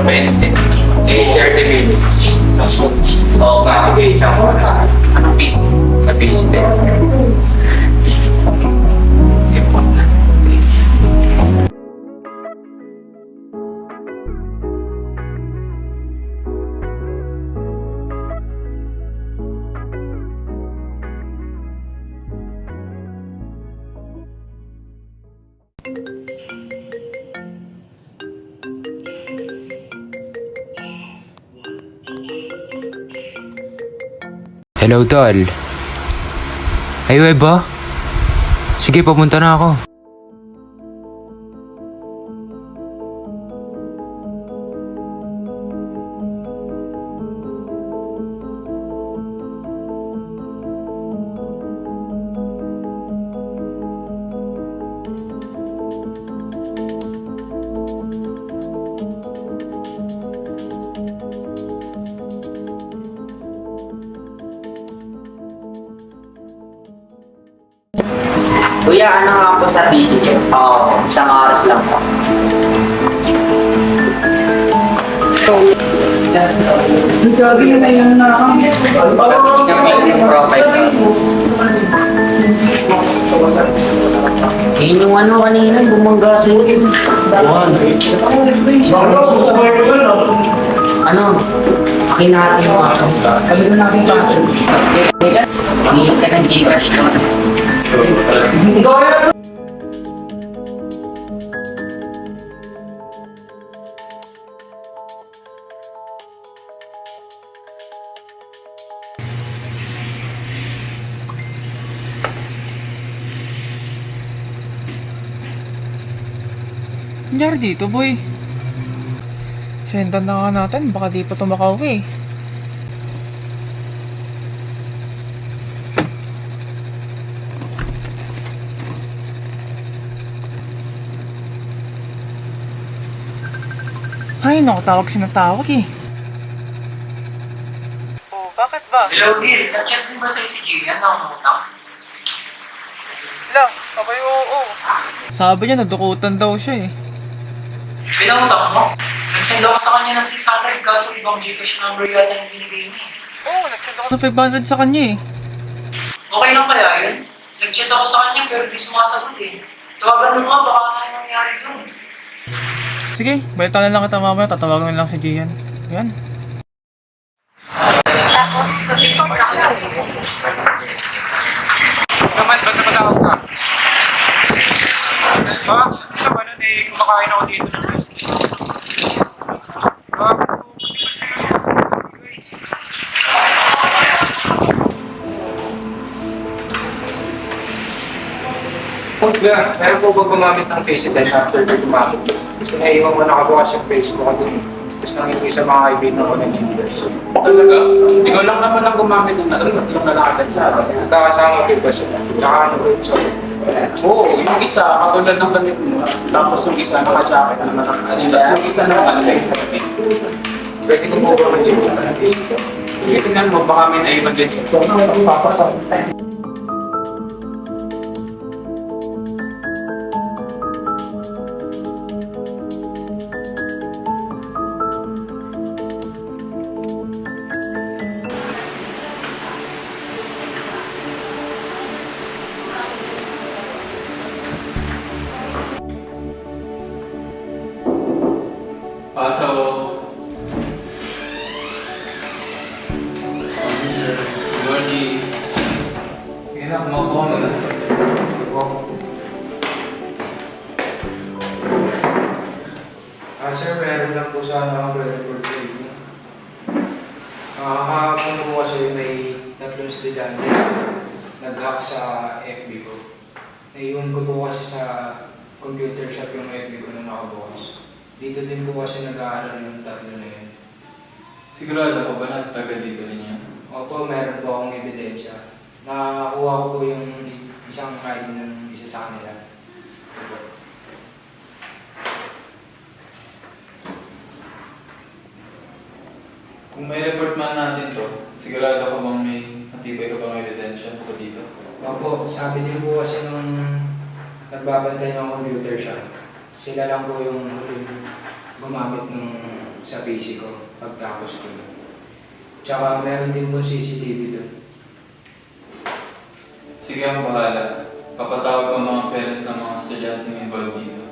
20. Eh, 30 minutes. Oo nga, sige, isang oras. Anong piece? Sa piece din. I-post na. Hello, tol. Ay, ba? Sige, papunta na ako. Kuya, ano nga po sa busy niyo? Oo, isang oras lang po. Sabi na yun na kami. Sabi yung profile ko. Yun yung ano kanina, bumangga sa iyo. Ano? Akin natin yung ano. Sabi na natin kaso. Hingin ka ng Gcash naman. Nangyari dito, boy. Sendan na nga natin, baka di pa tumakauwi. Ay, nakatawag sinatawag eh. Oh, bakit ba? Hello, Gil. Nag-chat din ba sa'yo si Gian na umutang? Lang, sabay oo. Sabi niya, nadukutan daw siya eh. Pinangutang mo? Nagsend ako sa kanya ng 600 kaso ibang Gcash number yata yung binigay niya. Oo, nag-chat ako ng 500 sa kanya eh. Okay lang kaya yun? Nag-chat ako sa kanya pero di sumasagot eh. Tawagan mo nga, baka ano nangyari doon. Sige, balitan na lang kita mamaya, tatawagan na lang si Gian. Yan. Tapos, pag ikaw practice mo. Naman, ba't namatawag ka? Ha? Ano ba nun eh, kumakain ako dito ng gusto. Ha? Kuya, meron po ba gumamit ng FaceTime after ko gumamit? Kasi naiwan mo nakabukas yung Facebook ko dun. Tapos nangyari sa mga kaibigan ko ng Gcash. Talaga? Ikaw lang naman ang gumamit ng tatlong lalakad niya. Magkakasama ko ba siya? Tsaka ano ko yung sabi? Oo, yung isa, katulad ng kanina. Tapos yung isa nakasakit naman ang sila. Yung isa naman like. Pwede ko po ba mag-check sa Facebook? Sige, tingnan mo, baka may naiwan din siya. So, Gordy, kailangan kumakuha mo na. Sir, meron lang po sana ako report sa inyo. Kahapon po kasi may tatlong estudyante nag-hack sa FB ko. Naiwan ko po kasi sa computer shop yung FB ko na nakabukas. Dito din po kasi nag-aaral yung tatlo na yun. Sigurado ko ba na taga dito rin yan? Opo, meron po akong ebidensya. Nakakuha ko po yung isang ID ng isa sa kanila. Kung may report man natin to, sigurado ko bang may matibay ka bang ebidensya ko dito? Opo, sabi din po kasi nung nagbabantay ng computer shop, sila lang po yung huling gumamit ng sa PC ko pagtapos ko. Tsaka meron din po CCTV doon. Sige, ako bahala. Papatawag ko ang mga parents ng mga estudyante involved dito.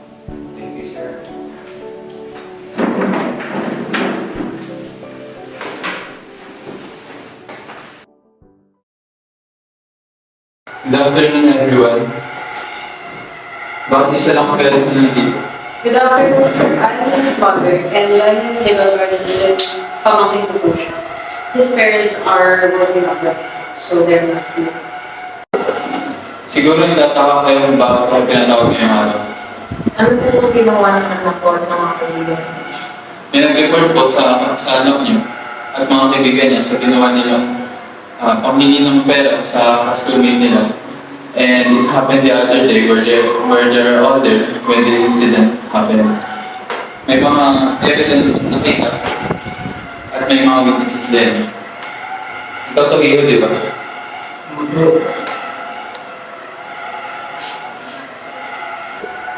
Thank you, sir. Good afternoon, everyone. Bakit isa lang ang parent nyo dito? Good afternoon, sir. I'm his mother, and I'm his legal guardian since pamangkin ko po siya. His parents are working abroad, so they're not here. Siguro nagtataka kayo kung bakit ko pinatawag ngayong araw. Ano po yung ginawa ng anak ko at mga kaibigan? May nag-report po sa anak niyo at mga kaibigan niya sa ginawa nilang panghingi ng pera sa schoolmate nila. And it happened the other day where they are all there when the incident happened. May mga evidence na nakita at may mga witnesses din. Ikaw to iyo, di ba?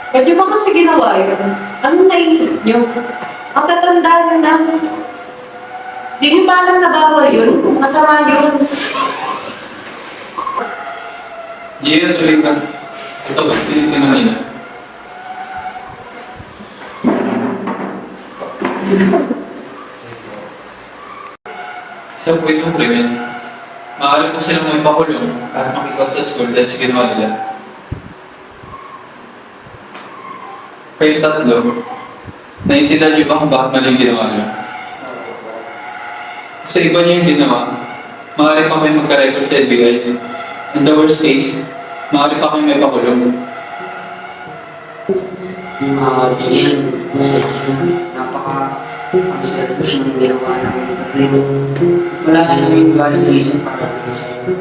Ba't niyo ba kasi ginawa yun? Anong naisip niyo? Ang tatandaan na. Di niyo ba alam na bawal yun? Masama yun. Gia, tuloy ka. Ito ba tinitingnan nila? Isang kwentong krimen. Maaari po silang may pakulong at makikot sa school dahil sa ginawa nila. Kayong tatlo, naiintindihan niyo ba kung bakit mali yung ginawa niyo? Sa iba niyo yung ginawa, maaari pa kayo magka-record sa FBI. In the worst case, maaari pa kayo may pakulong. Diyan, napaka-selfish ng ginawa namin. Wala ka namin valid reason para gawin sa'yo.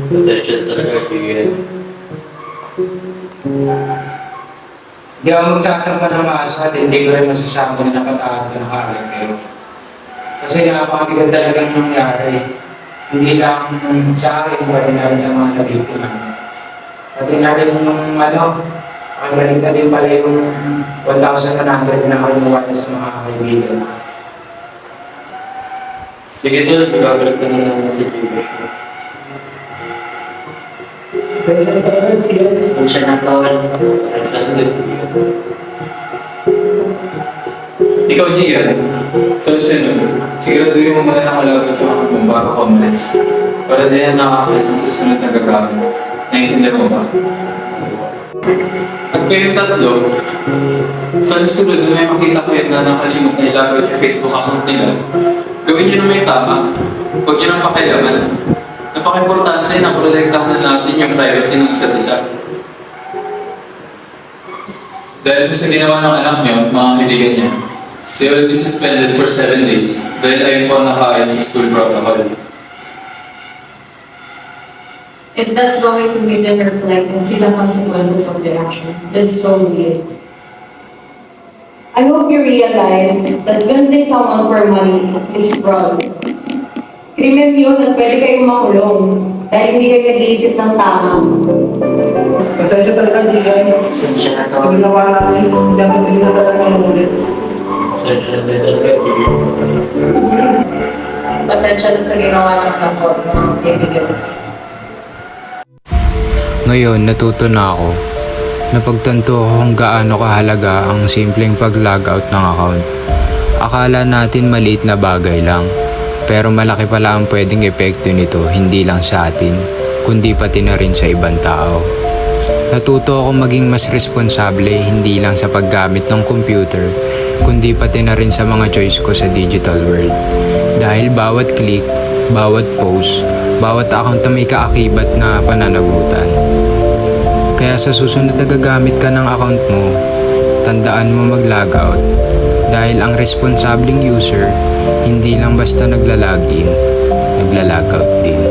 Pasensya talaga, Kuya. Hindi ako magsasama ng maso at hindi ko rin masasama na napatahan ko ng kaagad kayo. Kasi napakabigat talagang nangyari. Hindi lang sa akin, pwede na rin sa mga nabiktima. Pati na rin yung ang galing na din pala yung 1,100 na kinuha niya sa mga kaibigan. Sige doon, magagalit ka na naman si Julius. Saan na talaga, Julius? Kung siya nakawal, siya na din. Ikaw, Gian, sa sunod, siguraduhin mo muna nakalagot yung akong mong bago ka umalis. Para din yan naka-access ng susunod na gagawin. Naiintindihan mo ba? At kayong tatlo, sa susunod na may makita kayo na nakalimot na ilagot yung Facebook account nila, gawin nyo na may tama. Huwag nyo nang pakialaman. Napaka-importante na protektahan natin yung privacy ng isa't isa. Dahil sa ginawa ng anak nyo at mga kaibigan niya, they will be suspended for 7 days dahil ayun po ang nakaayad sa school protocol. If that's going to be the reflect and see the consequences of their action, that's so weird. I hope you realize that spending someone for money is fraud. Krimen yun at pwede kayong makulong dahil hindi kayo nag-iisip ng tama. Pasensya talaga, Gian. Pasensya na to. Sa ginawa namin, dapat hindi na talaga mamulit. Pasensya na talaga, Kuya. Pasensya na sa ginawa ng anak ko at mga kaibigan. Ngayon, natuto na ako. Napagtanto ko kung gaano kahalaga ang simpleng pag-logout ng account. Akala natin maliit na bagay lang, pero malaki pala ang pwedeng epekto nito hindi lang sa atin, kundi pati na rin sa ibang tao. Natuto ako maging mas responsable hindi lang sa paggamit ng computer, kundi pati na rin sa mga choice ko sa digital world. Dahil bawat click, bawat post, bawat account na may kaakibat na pananagutan. Kaya sa susunod na gagamit ka ng account mo, tandaan mo mag-logout dahil ang responsableng user hindi lang basta nagla-login, nagla-logout din.